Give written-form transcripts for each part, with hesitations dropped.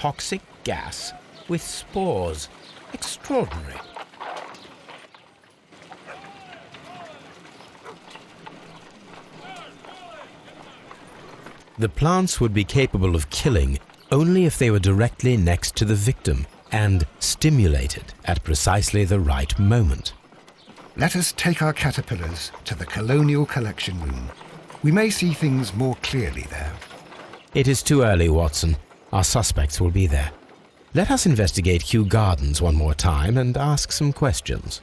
toxic gas with spores. Extraordinary. The plants would be capable of killing only if they were directly next to the victim and stimulated at precisely the right moment. Let us take our caterpillars to the Colonial Collection Room. We may see things more clearly there. It is too early, Watson. Our suspects will be there. Let us investigate Kew Gardens one more time and ask some questions.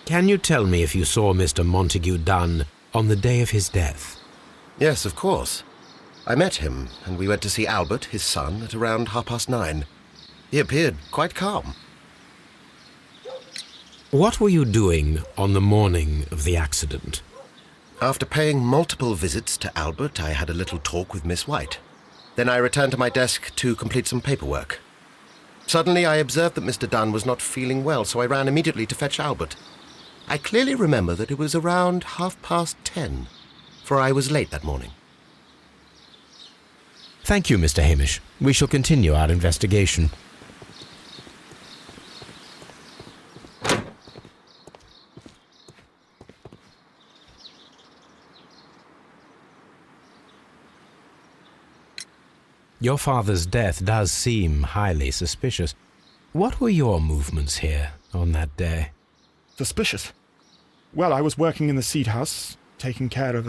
Can you tell me if you saw Mr. Montague Dunn on the day of his death? Yes, of course. I met him, and we went to see Albert, his son, at around 9:30. He appeared quite calm. What were you doing on the morning of the accident? After paying multiple visits to Albert, I had a little talk with Miss White. Then I returned to my desk to complete some paperwork. Suddenly, I observed that Mr. Dunn was not feeling well, so I ran immediately to fetch Albert. I clearly remember that it was around 10:30, for I was late that morning. Thank you, Mr. Hamish. We shall continue our investigation. Your father's death does seem highly suspicious. What were your movements here on that day? Suspicious? Well, I was working in the seed house, taking care of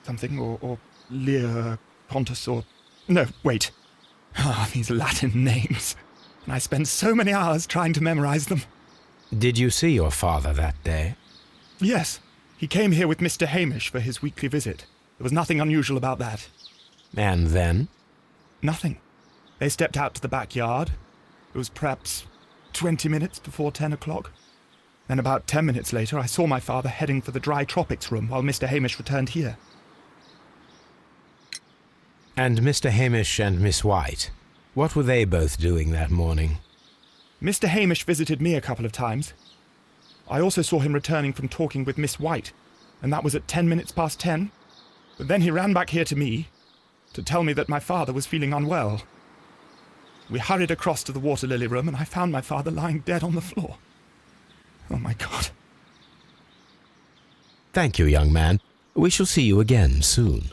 something, or Lear Pontus, or... No, wait. These Latin names. And I spent so many hours trying to memorize them. Did you see your father that day? Yes. He came here with Mr. Hamish for his weekly visit. There was nothing unusual about that. And then? Nothing. They stepped out to the backyard. It was perhaps 20 minutes before 10 o'clock. Then about 10 minutes later, I saw my father heading for the dry tropics room while Mr. Hamish returned here. And Mr. Hamish and Miss White, what were they both doing that morning? Mr. Hamish visited me a couple of times. I also saw him returning from talking with Miss White, and that was at 10 minutes past 10. But then he ran back here to me to tell me that my father was feeling unwell. We hurried across to the water lily room, and I found my father lying dead on the floor. Oh, my God. Thank you, young man. We shall see you again soon.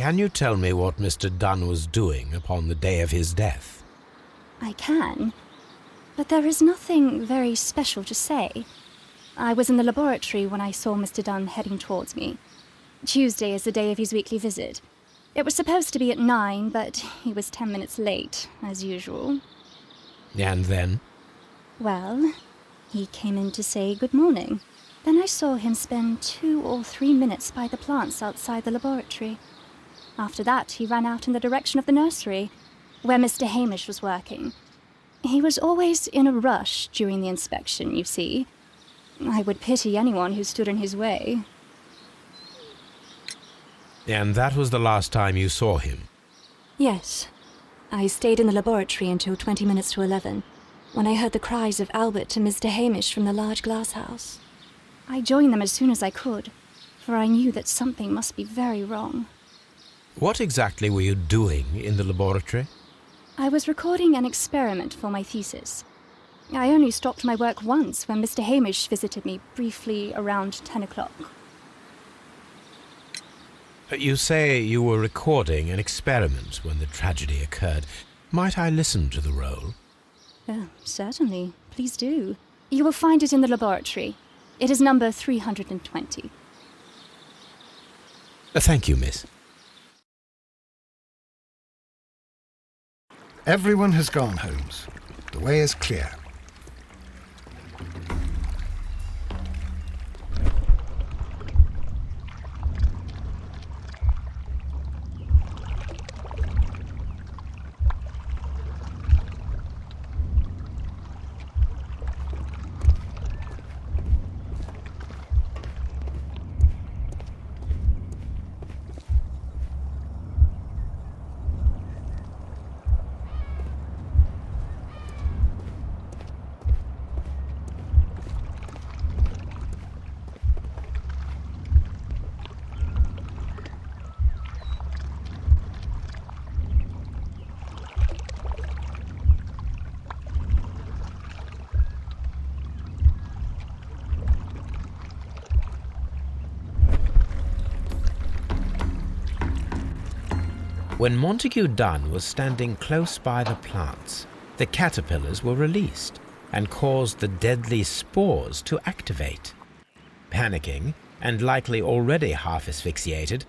Can you tell me what Mr. Dunn was doing upon the day of his death? I can, but there is nothing very special to say. I was in the laboratory when I saw Mr. Dunn heading towards me. Tuesday is the day of his weekly visit. It was supposed to be at 9, but he was 10 minutes late, as usual. And then? Well, he came in to say good morning. Then I saw him spend 2 or 3 minutes by the plants outside the laboratory. After that, he ran out in the direction of the nursery, where Mr. Hamish was working. He was always in a rush during the inspection, you see. I would pity anyone who stood in his way. And that was the last time you saw him? Yes. I stayed in the laboratory until 20 minutes to 11, when I heard the cries of Albert and Mr. Hamish from the large glass house. I joined them as soon as I could, for I knew that something must be very wrong. What exactly were you doing in the laboratory? I was recording an experiment for my thesis. I only stopped my work once when Mr. Hamish visited me briefly around 10 o'clock. You say you were recording an experiment when the tragedy occurred. Might I listen to the roll? Certainly. Please do. You will find it in the laboratory. It is number 320. Thank you, miss. Everyone has gone, Holmes. The way is clear. When Montague Dunn was standing close by the plants, the caterpillars were released and caused the deadly spores to activate. Panicking, and likely already half asphyxiated,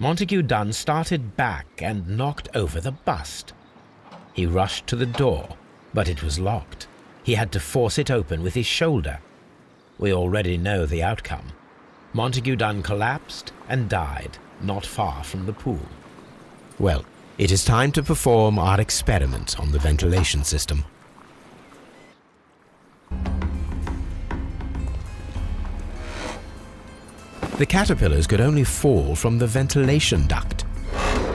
Montague Dunn started back and knocked over the bust. He rushed to the door, but it was locked. He had to force it open with his shoulder. We already know the outcome. Montague Dunn collapsed and died not far from the pool. Well, it is time to perform our experiment on the ventilation system. The caterpillars could only fall from the ventilation duct.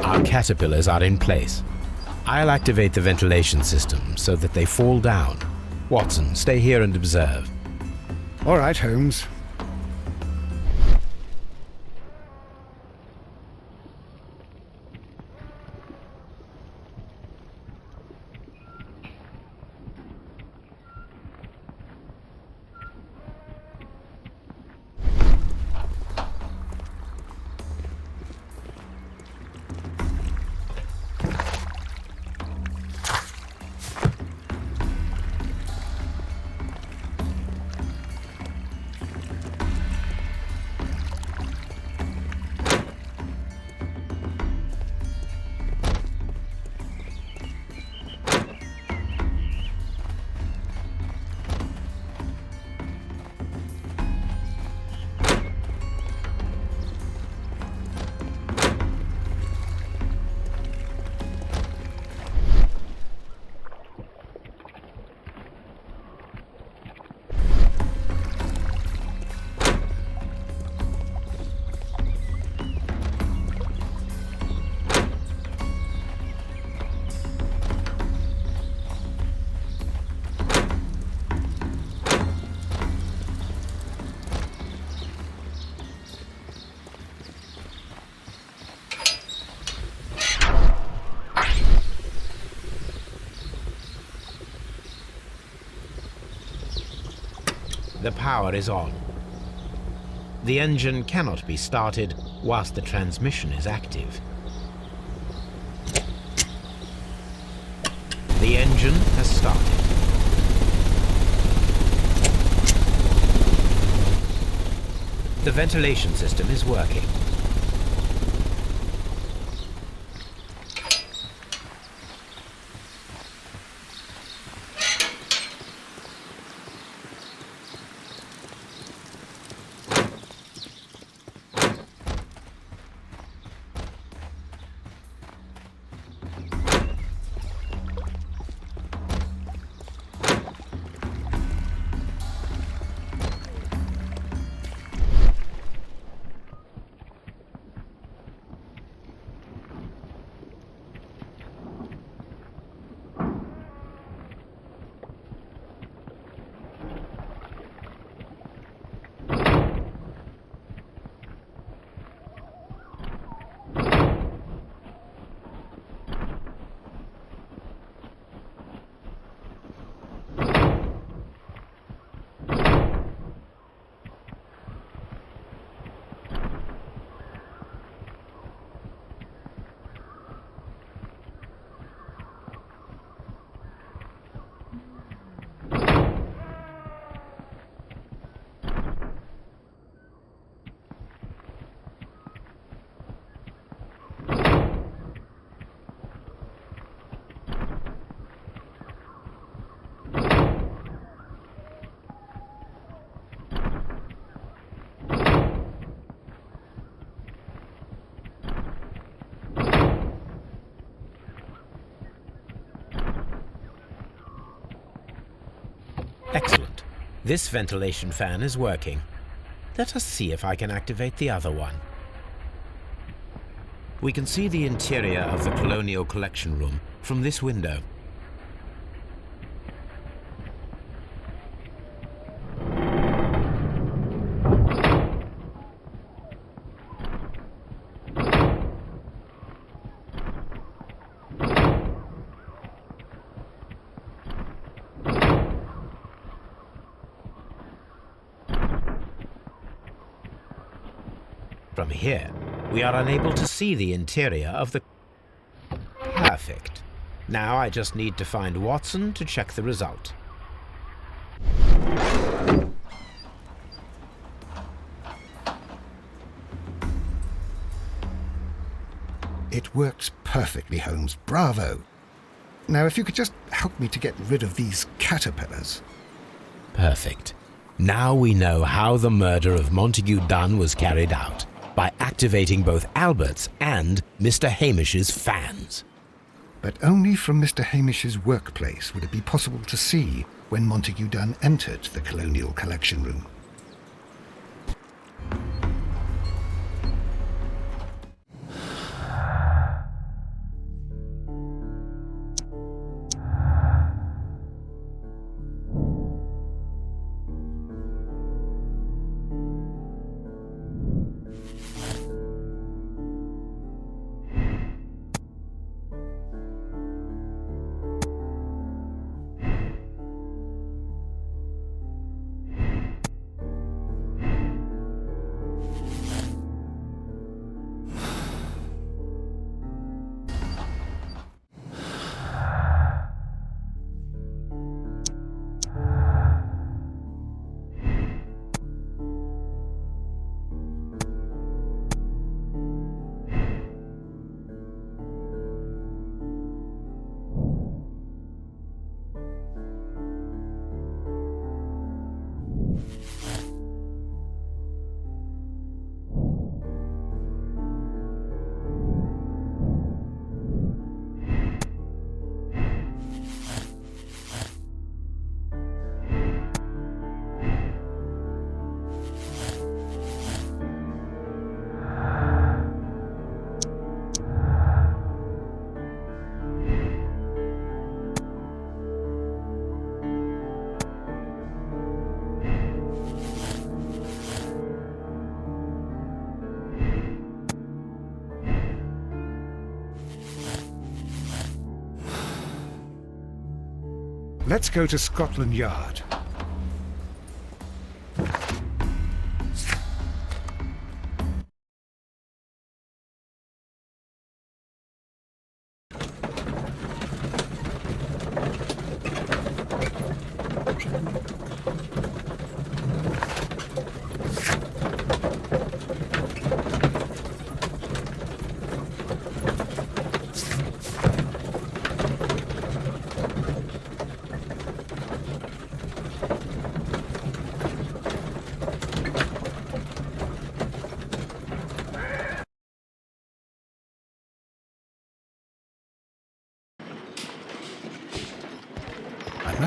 Our caterpillars are in place. I'll activate the ventilation system so that they fall down. Watson, stay here and observe. All right, Holmes. The power is on. The engine cannot be started whilst the transmission is active. engine has started. The ventilation system is working. Excellent. This ventilation fan is working. Let us see if I can activate the other one. We can see the interior of the Colonial Collection Room from this window. From here, we are unable to see the interior of the... Perfect. Now I just need to find Watson to check the result. It works perfectly, Holmes. Bravo. Now, if you could just help me to get rid of these caterpillars. Perfect. Now we know how the murder of Montague Dunn was carried out, by activating both Albert's and Mr. Hamish's fans. But only from Mr. Hamish's workplace would it be possible to see when Montague Dunn entered the Colonial Collection Room. Let's go to Scotland Yard.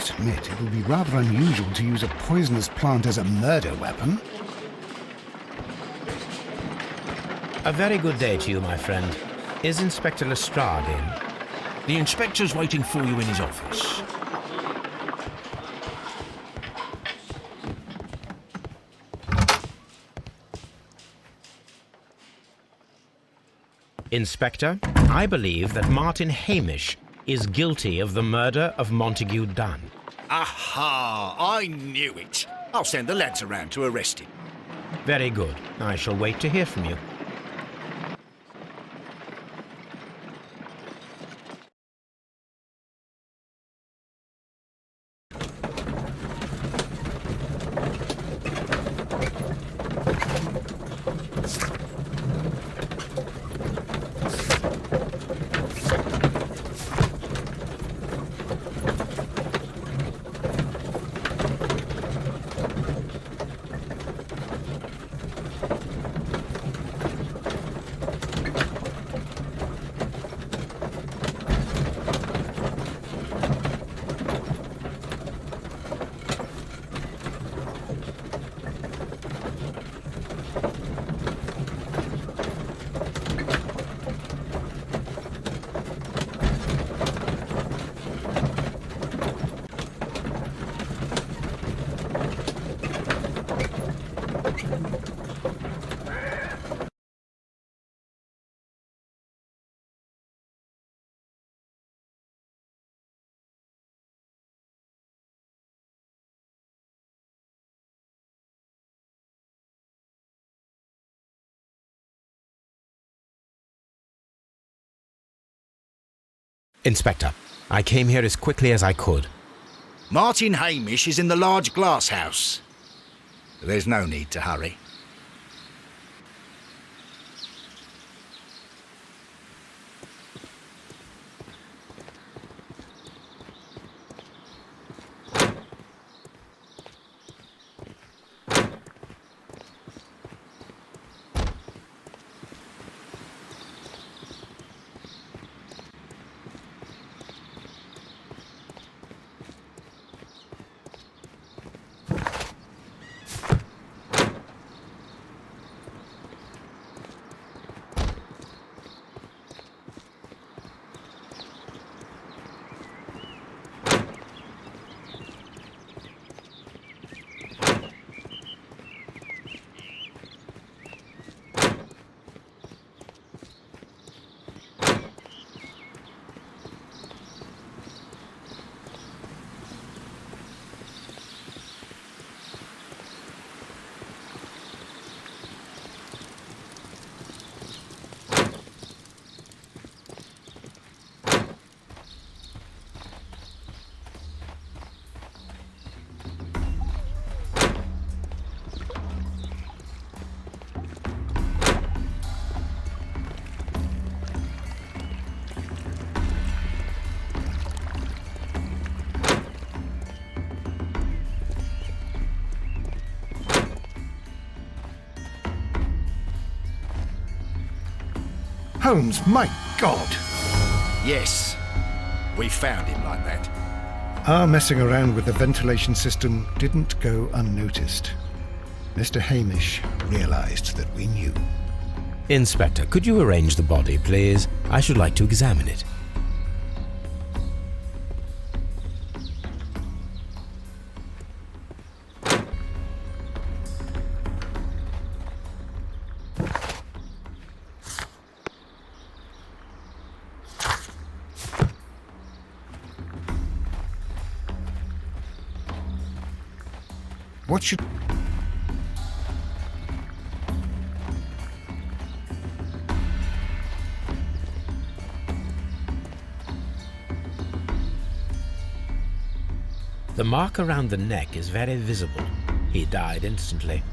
must admit it will be rather unusual to use a poisonous plant as a murder weapon. A very good day to you, my friend. Is Inspector Lestrade in? The inspector's waiting for you in his office. Inspector, I believe that Martin Hamish is guilty of the murder of Montague Dunn. Aha! I knew it. I'll send the lads around to arrest him. Very good. I shall wait to hear from you. Inspector, I came here as quickly as I could. Martin Hamish is in the large glass house. There's no need to hurry. Holmes, my God! Yes, we found him like that. Our messing around with the ventilation system didn't go unnoticed. Mr. Hamish realized that we knew. Inspector, could you arrange the body, please? I should like to examine it. What should... The mark around the neck is very visible. He died instantly.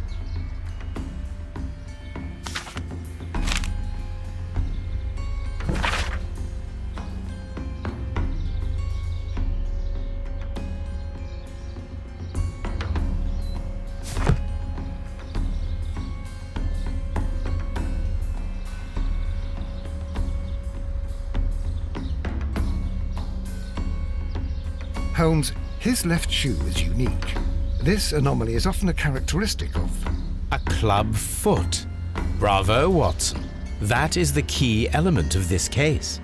Holmes, His left shoe is unique. This anomaly is often a characteristic of... A club foot. Bravo, Watson. That is the key element of this case.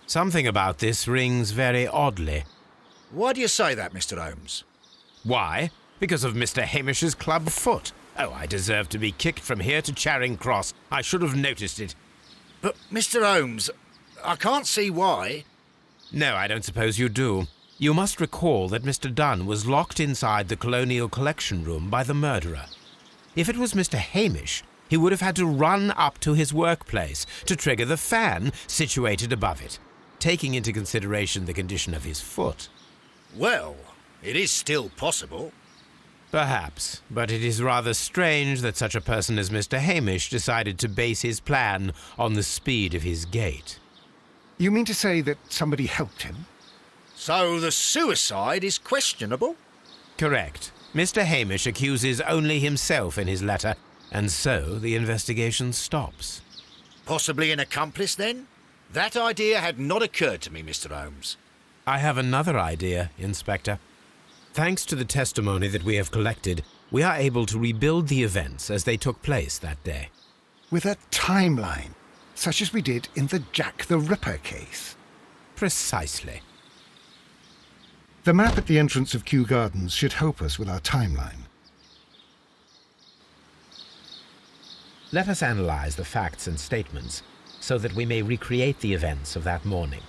Something about this rings very oddly. Why do you say that, Mr. Holmes? Why? Because of Mr. Hamish's club foot. Oh, I deserve to be kicked from here to Charing Cross. I should have noticed it. But, Mr. Holmes, I can't see why. No, I don't suppose you do. You must recall that Mr. Dunn was locked inside the Colonial Collection Room by the murderer. If it was Mr. Hamish, he would have had to run up to his workplace to trigger the fan situated above it, taking into consideration the condition of his foot. Well, it is still possible. Perhaps, but it is rather strange that such a person as Mr. Hamish decided to base his plan on the speed of his gait. You mean to say that somebody helped him? So the suicide is questionable? Correct. Mr. Hamish accuses only himself in his letter, and so the investigation stops. Possibly an accomplice, then? That idea had not occurred to me, Mr. Holmes. I have another idea, Inspector. Thanks to the testimony that we have collected, we are able to rebuild the events as they took place that day. With a timeline, such as we did in the Jack the Ripper case. Precisely. The map at the entrance of Kew Gardens should help us with our timeline. Let us analyze the facts and statements so that we may recreate the events of that morning.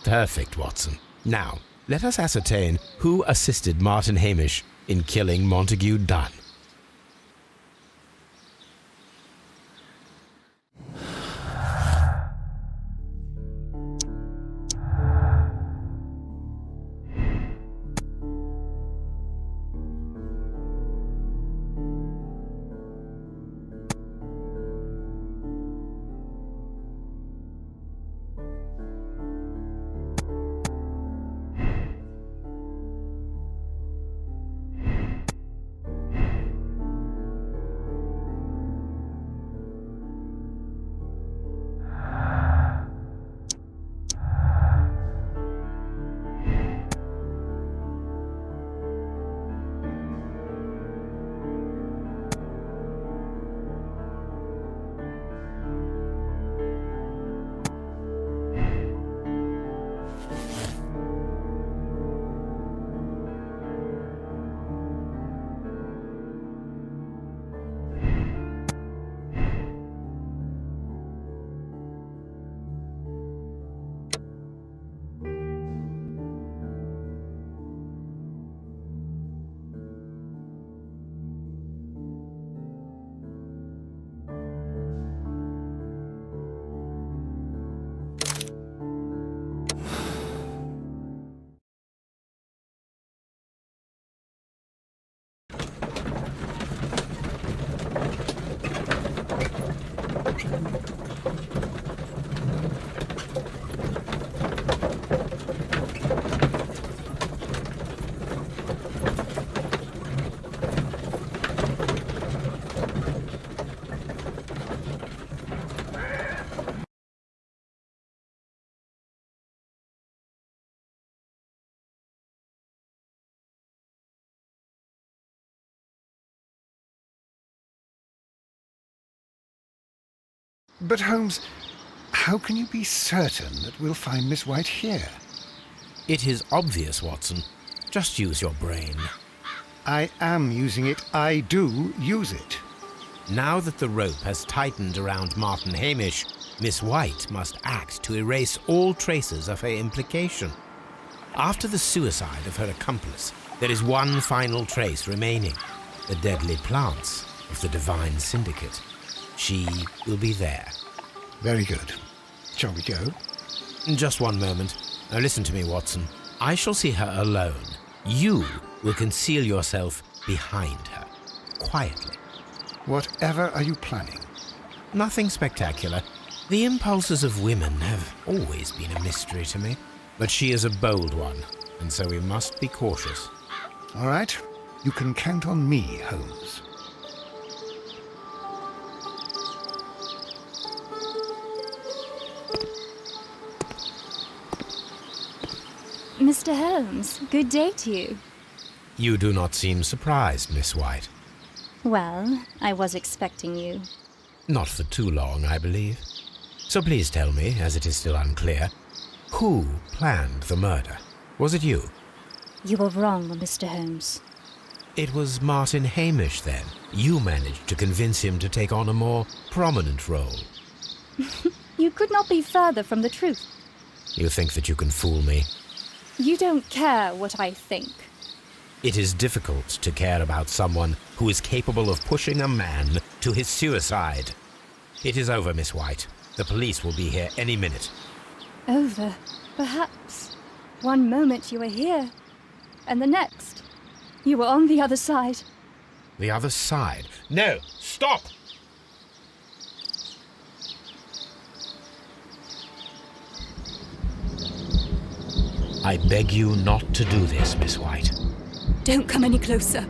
Perfect, Watson. Now, let us ascertain who assisted Martin Hamish in killing Montague Dunn. But Holmes, how can you be certain that we'll find Miss White here? It is obvious, Watson. Just use your brain. I am using it. I do use it. Now that the rope has tightened around Martin Hamish, Miss White must act to erase all traces of her implication. After the suicide of her accomplice, there is one final trace remaining: the deadly plants of the Divine Syndicate. She will be there. Very good. Shall we go? Just one moment. Now listen to me, Watson. I shall see her alone. You will conceal yourself behind her, quietly. Whatever are you planning? Nothing spectacular. The impulses of women have always been a mystery to me. But she is a bold one, and so we must be cautious. All right. You can count on me, Holmes. Mr. Holmes, good day to you. You do not seem surprised, Miss White. Well, I was expecting you. Not for too long, I believe. So please tell me, as it is still unclear, who planned the murder? Was it you? You were wrong, Mr. Holmes. It was Martin Hamish, then. You managed to convince him to take on a more prominent role. You could not be further from the truth. You think that you can fool me? You don't care what I think. It is difficult to care about someone who is capable of pushing a man to his suicide. It is over, Miss White. The police will be here any minute. Over, perhaps. One moment you were here, and the next, you were on the other side. The other side? No! Stop! I beg you not to do this, Miss White. Don't come any closer.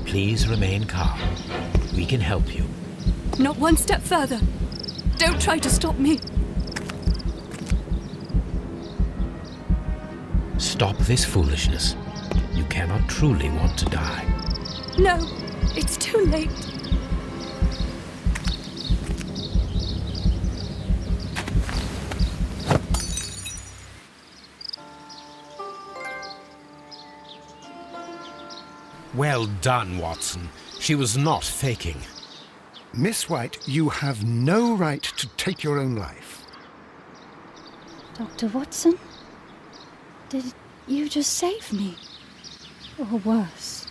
Please remain calm. We can help you. Not one step further. Don't try to stop me. Stop this foolishness. You cannot truly want to die. No, it's too late. Well done, Watson. She was not faking. Miss White, you have no right to take your own life. Dr. Watson? Did you just save me? Or worse?